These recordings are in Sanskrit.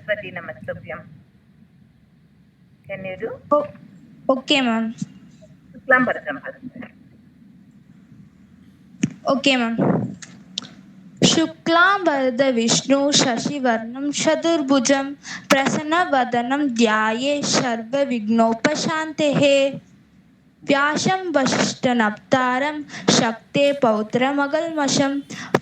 Saraswati Namastubhyam. Can you do? Okay, ma'am. Shuklam Bharadram. Okay, ma'am. शुक्लां वरद विष्णु शशिवर्णं चतुर्भुजं प्रसन्नवदनं ध्याये सर्वविघ्नोपशान्तये व्यासं वसिष्ठनप्तारं शक्ते पौत्रमगल्मषं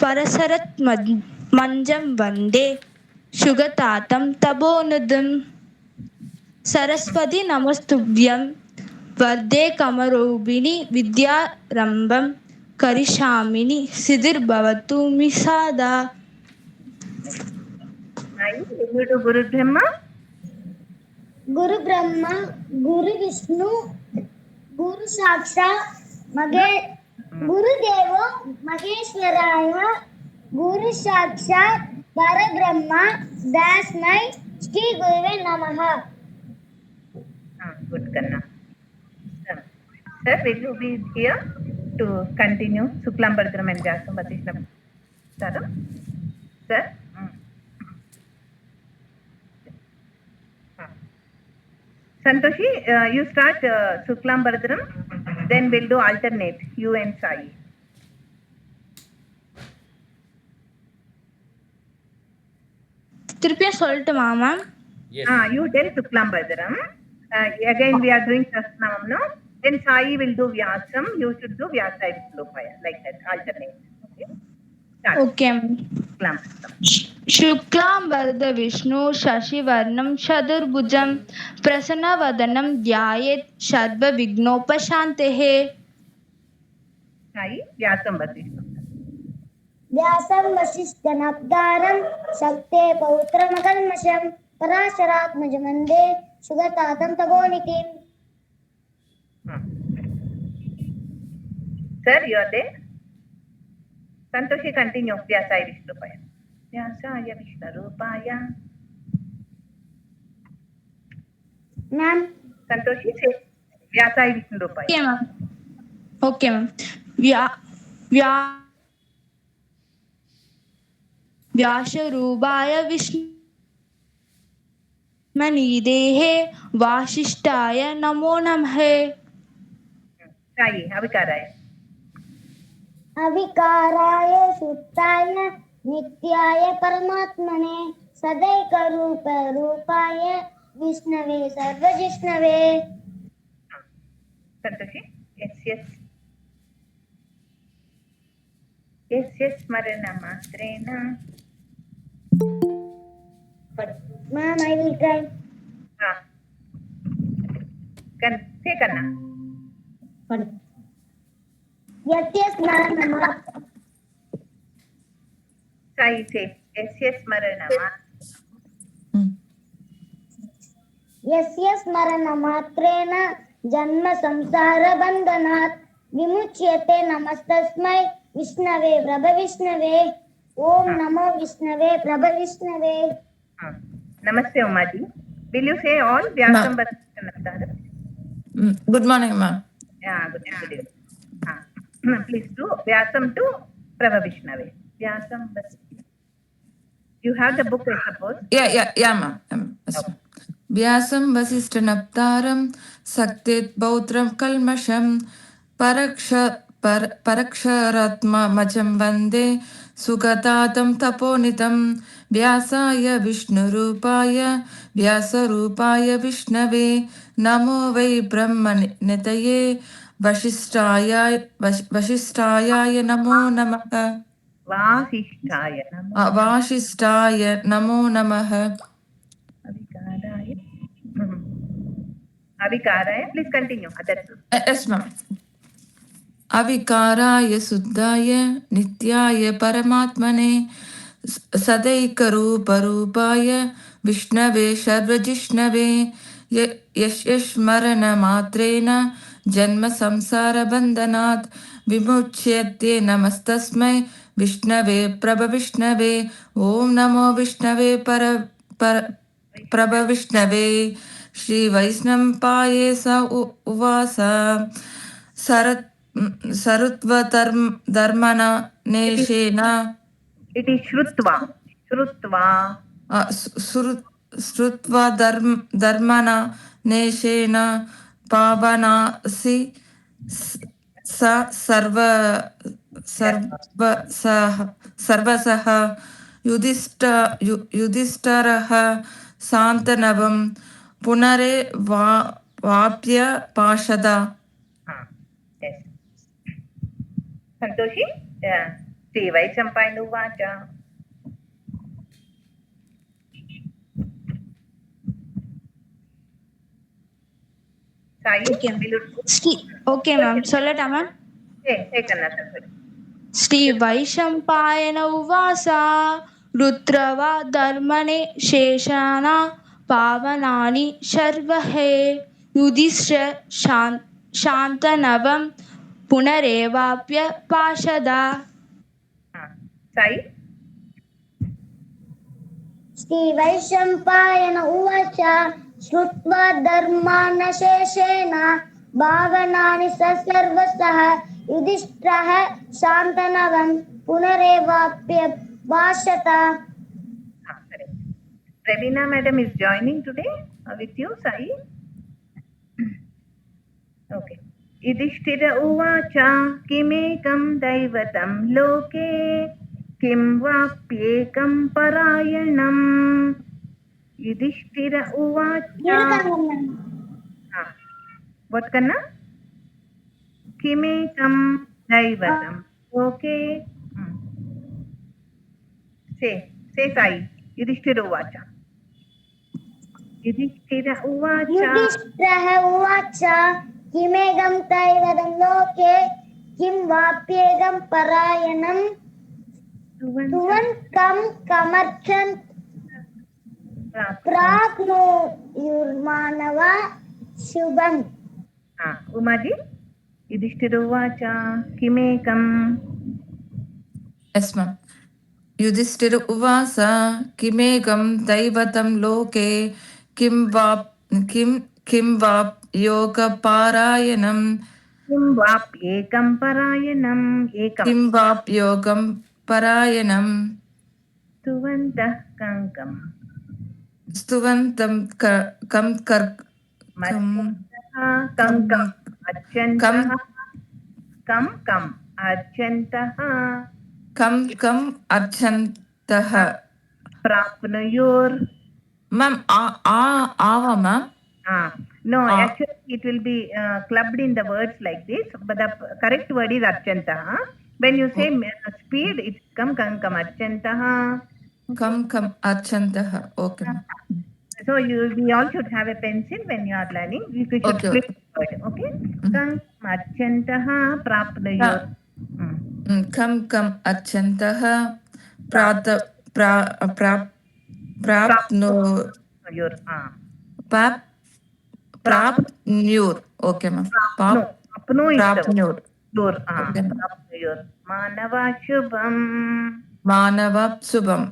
परसरत्मञ्जं वन्दे सुगतातं तपोनिधिं सरस्वती नमस्तुभ्यं वरदे कमरूपिणि विद्यारम्भं करिष्यामि सिद्धिर्भवतु मे सदा। Guru Brahma, Guru Brahma, Guru Vishnu, Guru Sakshat, Guru Devo, Maheshwaraya, Guru Sakshat, Parabrahma, Dasmai, Shri Guruve Namaha. Good Kanna. Sir, will you be here to continue Shuklam Bharadram and Vyasam Vasishthanaptaram? Sir? Santoshi, you start Shuklam Bharadram, then we'll do alternate, you and Sai. திருப்பியா சொல்லட்டுமா ma'am? You tell Shuklam Bharadram. Again we are doing Sahasranamam, no? Then Sai will do Vyasam, you should do Vyasa Vishlopaya, like that, alternate. Okay? Start. Okay. शुक्लां वरद विष्णु शशिवर्णं चतुर्भुजं प्रसन्नवदनं ध्यायेत् सर्वविघ्नोपशान्तये Sai, Vyasam Vasishthanaptaram. व्यासं वसिष्ठनप्तारं शक्ते पौत्रमगल्मषं पराशरात्मजमन्दे सुगतातं तपोनिधिम्. Sir, you are there? Santoshi, continue. Vyasaya Vishnurupaya. Vyasaya Vishnurupaya. Ma'am. Santoshi, say Vyasaya Vishnurupaya. Okay, ma'am. Okay, ma'am. व्यासरूपाय विष्णुमनिदेहे वासिष्ठाय नमो नमः. Sai, Avikaraya. अविकाराय शुद्धाय नित्याय परमात्मने सदैकरूपाय विष्णवे सर्वजिष्णवे. Santoshi, yes, Smarana Matrena. Ma'am, I will try. Say Kanna. Yasya Smarana. Sai, say Yasya Smarana. यस्य स्मरणमात्रेण जन्म संसार बंधनात् विमुच्यते नमस्तस्मै विष्णवे प्रभविष्णवे. ओम नमो विष्णवे प्रभविष्णवे. Namaste Umaji. Will you say all Vyasam Vasishthanaptaram? Good morning, ma'am. Yeah, good evening. Please do Vyasam to Prabhavishnave. Vyasam Vasishthanaptaram. You have the book, I suppose? Yeah, ma'am. Yes, okay. Vyasam Vasishthanaptaram Saktit Bautram Kalmasham Paraksharatma Macham Vande Sugatatam Taponitam Vyasaya Vishnurupaya Vyasarupaya Vishnave Namo Vai Brahmanitaye Vashishtaya Namo Namaha. Vashishtaya Namo Namaha. Avikaraya, please continue. Yes, ma'am. Avikaraya Suddhaya Nityaya Paramatmane Sadaikaruparupaya Vishnave Sharvajishnave Yashmarana Matrena Janma Samsara Bandhanat Vimuchyate Namastasmai Vishnave Prabhavishnave. Om Namo Vishnave Prabhavishnave. Shri Vaishnam Payesa Uvasa Sarutva Dharmana Neshena. It is Shrutva. श्रुत्वा धर्मण नेशेन पावनासि सर्वसः युधिष्ठिरः शान्तनवं पुनरेवाप्य पाशद. Yes. Santoshi? Yeah. श्रीवैशम्पायनुवाच Sai, Okay, will you okay ma'am சொல்லட்டா ma'am? hey Kannada, sorry. Shri Vaishampayana ఉవాస రుద్రవా ధర్మణే శేషాన పావనాని శర్వహే యుధిష్ఠ శాంతనవం పునరేవాప్య పాశద. Sai, श्रीवैशम्पायन उवाच श्रुत्वा धर्मानशेषेण भावनानि सर्वसः युधिष्ठिरः शान्तनवं पुनरेवाप्य भाषत. correct. Ravina madam is joining today with you, Sai. Okay. Yudhishthira uvacha kimekam daivatam loke kim vapyekam parayanam. Yudhishthira uvacha. What Kanna? Kimekam daivatam loke. Say Sai. Yudhishthira uvacha. Yudhishthira uvacha. युधिष्ठिरः उवाच किमेकं दैवतं लोके किं वाप्येकं परायणं तुवन् कं कमर्चन् प्राप्नुयुर्मानव शुभम्. Umaji, Yudhishthira uvacha kimekam. Yes, ma'am. Yudhishthira उवाच किमेकं दैवतं लोके किं वाप् योगपारायणं किं वाप्येकं परायणं एकं किं वाप् योगं परायणं स्तुवन्तः कङ्कं स्तुवन्तं कङ्कम् अर्चन्तः कम् अर्चन्तः कम् अर्चन्तः प्राप्नुयुर्. मैम आवा ma'am. No, actually it will be clubbed in the words like this, but the correct word is archantah. When you say speed, it's kam archantah. Kam archantah. Okay. So we all should have a pencil when you are learning. You should split the word. Okay. Kam archantah prapnayur. Kam archantah prapnur. Prapnur. Okay, ma'am. Prapnur. Prapnur. Manava shubham. Manava shubham.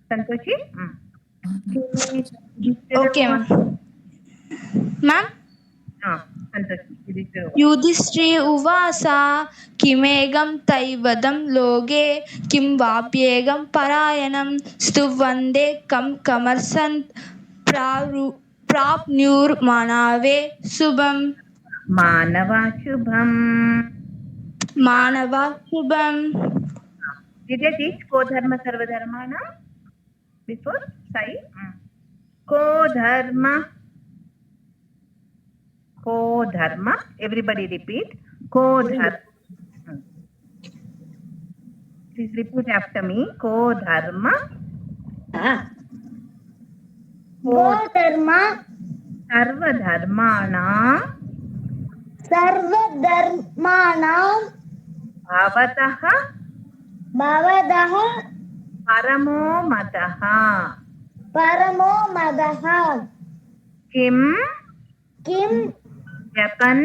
Santoshi? Okay ma'am. Yudhishthira उवाच किमेकं दैवतं लोके किं वाप्येकं परायणं स्तुवन्ते कं कमर्षन् प्राप्नुर्मानवे शुभम्. मानवा शुभम्. मानवा शुभम्. Did I teach Kodharma Sarvadharmana before? Sai? Kodharma. Kodharma. Everybody repeat. Kodharma. Please repeat after me. Kodharma. Kodharma. Sarvadharmanam. Sarvadharmanam. Bhavataha. Paramo mataha. Kim. Japan.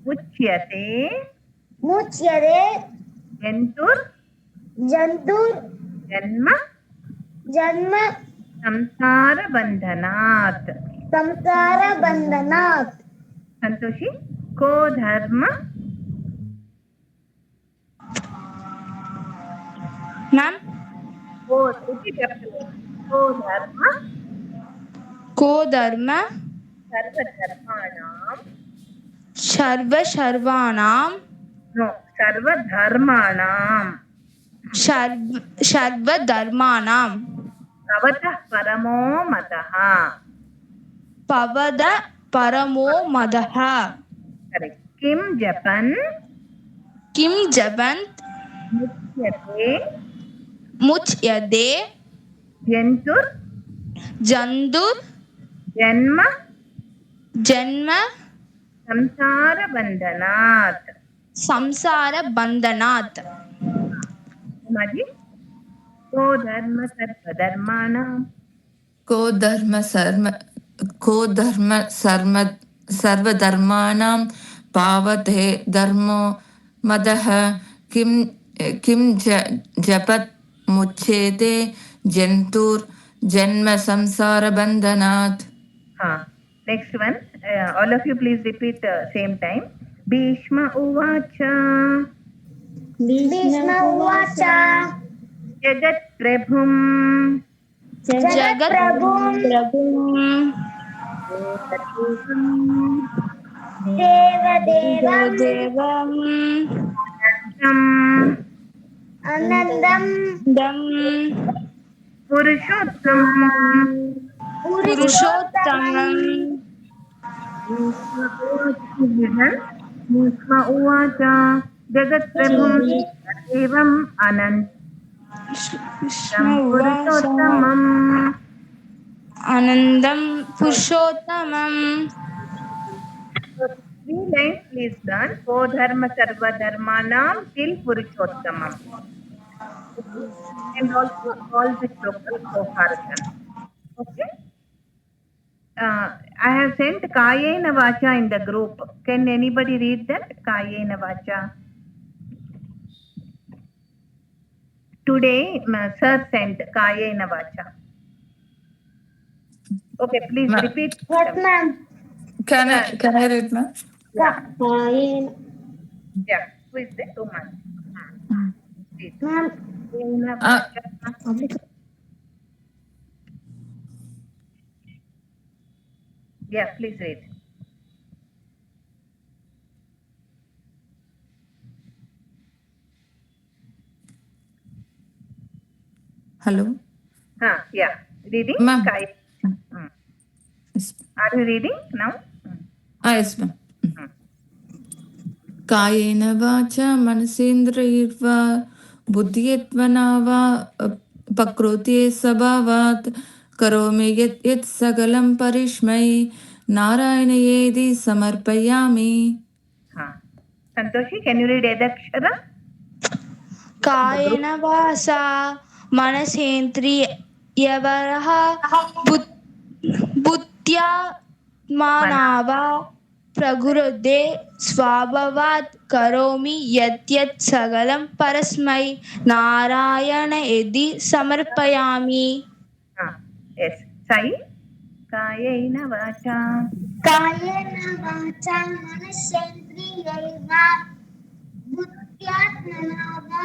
Uchyate. Jantur. Janma. Samsara bandhanat. Santoshi. Kodharma. Ma'am? Repeat after me. को धर्म सर्वधर्माणां सर्वधर्माणां भवतः परमो मतः. पवद परमो मदः. Correct. किं जपन् किं जपन्त मुच्यते जन्तुर् जन्तुर् जन्म जन्म संसारबन्धनात्. संसारबन्धनात्. मदि को धर्म सर्वधर्माणां को धर्म सर्वधर्माणां पावते धर्मो मदः. किं जपत् मुच्यते जन्तुर्जन्म संसारबन्धनात्. Next one, all of you please repeat same time. Bhishma Uvacha Bhishma उवाच Jagat Prabhum जगत्प्रभुं देवदेवम् आनन्दं पुरुषोत्तमम् Bhishma Uvacha Jagat Prabhum Devam Purushottamam. आनन्दं पुरुषोत्तमम्. 3 lines please learn. Ko dharma sarva dharmanam till purushottamam. And also all the shlokas so far done. Okay. I have sent Kayena Vacha in the group. Can anybody read that? Kayena Vacha. Today, sir sent Kayena Vacha. Okay, please repeat. Yes, ma'am. Can I read, ma'am? Yeah. Yeah. Who is the 2 months? Please. Ma'am. Kayena Vacha. Yeah, please read. Hello. Yeah. Reading? Ma'am. Yes. Are you reading now? Yes, ma'am. कायेन वाचा मनसेन्द्रियैर्वा बुद्धियत्मना वा प्रकृते स्वभावात् करोमि यत् सकलं परिस्मै नारायणेति समर्पयामि. Santoshi, can you read Edakshara? कायेन वाचा मनसेन्द्रियैर्वा बुद्ध्यात्मना वा प्रकृते स्वभावात् करोमि यत् सकलं परस्मै नारायणेति समर्पयामि. Yes. Sai? Kayena Vacha. कायेन वाचा मनसेन्द्रियैर्वा बुद्ध्यात्मना वा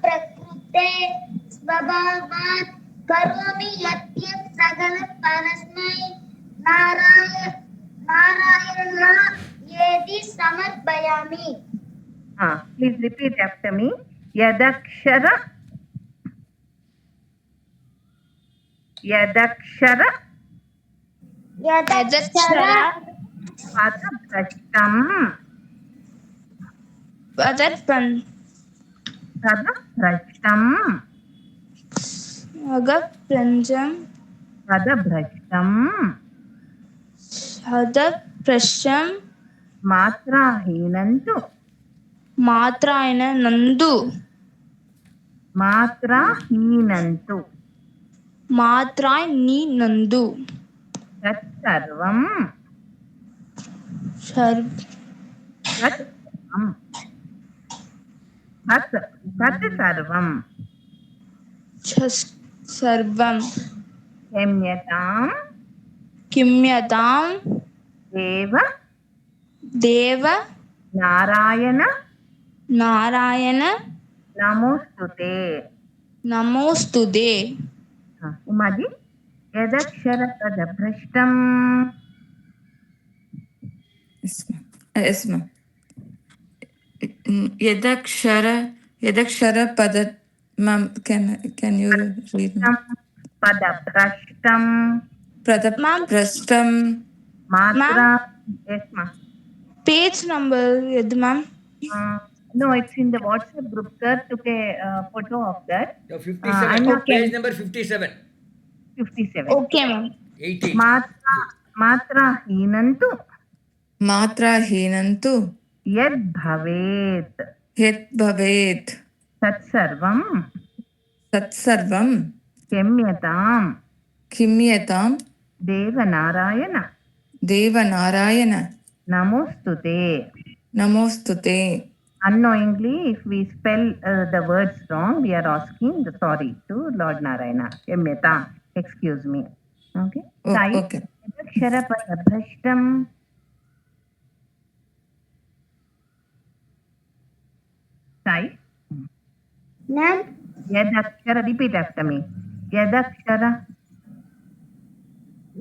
प्रकृते स्वभावात् करोमि यत् सकलं परस्मै नारायणेति समर्पयामि. Please repeat after me. Yadakshara. Yadakshara. Padaprashtam. Padaprashtam. Padaprashtam. Matrahinantu. Matrahinantu. Tatsarvam. Sarvam. Kimyatam. Deva. Narayana. Namostute. नमोस्तुते Umaji यदक्षरपदभ्रष्टम् Yes, ma'am. Yadakshara pada, ma'am, can you read me? पदभ्रष्टम् Ma'am. Prastam. मात्रा yes ma. Page number edu ma'am? No, it's in the WhatsApp group. Sir took a photo of that. Yeah, 57. I'm not Okay. Page number 57. 57. Okay ma'am. 80. मात्रा हीनन्तु Matra hinantu. यद् भवेत् Yet bhavet. तत्सर्वं Tatsarvam. क्षम्यताम् Kimyatam. देवनारायण Devanarayana. नमोस्तुते. Namostute. Unknowingly, if we spell the words wrong, we are asking sorry to Lord Narayana. क्षम्यताम्, excuse me. Okay. Oh, Sai, okay. यदक्षरपदभ्रष्टम् Sai, Ma'am. यदक्षर repeat after me. यदक्षर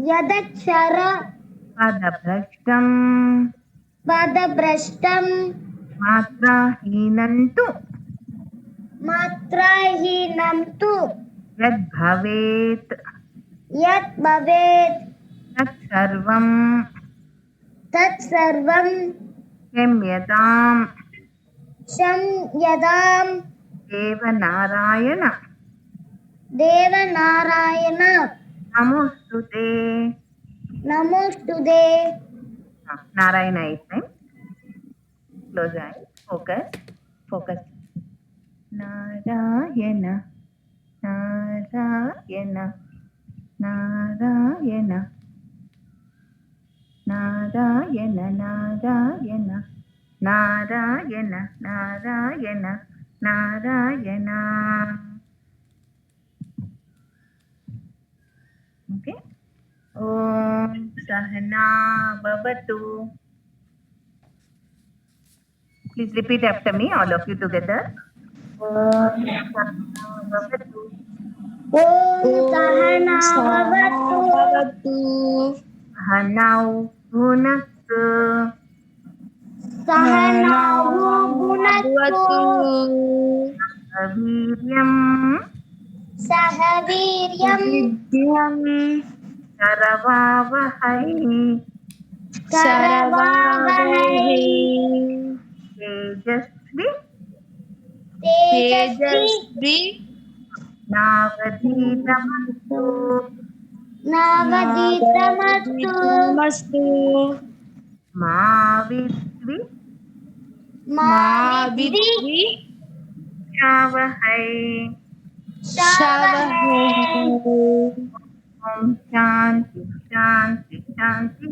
Yadakshara पदभ्रष्टम् padabhrashtam मात्राहीनन्तु matrahinam tu यद् भवेत् yat bhavet तत्सर्वं tat sarvam क्षम्यताम् shamyadam देवनारायण devanarayana नमोस्तुते. namostude. Narayana is time. Close eyes. Focus. Narayana. Narayana. Narayana. Narayana. Narayana. Narayana. Narayana. Narayana. Okay. Om Sahana Bhavatu. Please repeat after me, all of you together. Om Sahana Bhavatu. Om sahana bhavatu Bhavatu. Sahanau Bhunaktu. sahanahu bhunaktu Aviryam sahaviryam Vidyam Karavavahai. karavavahai Tejasvi tejasvi Navadhitamastu. navaditamastu Namastu. Mavitvi mavidhi Mavidhi Shavahai. shavahai. Om Shanti Shanti Shanti.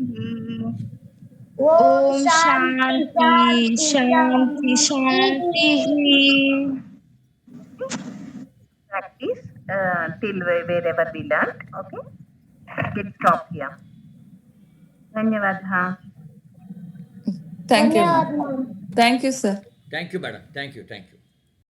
Om Shanti Shanti Shanti. Practice till wherever we learned. Okay. We'll stop here. Dhanyavadha. Thank you. Dhanyawad, ma'am. Thank you, sir. Thank you, madam. Thank you.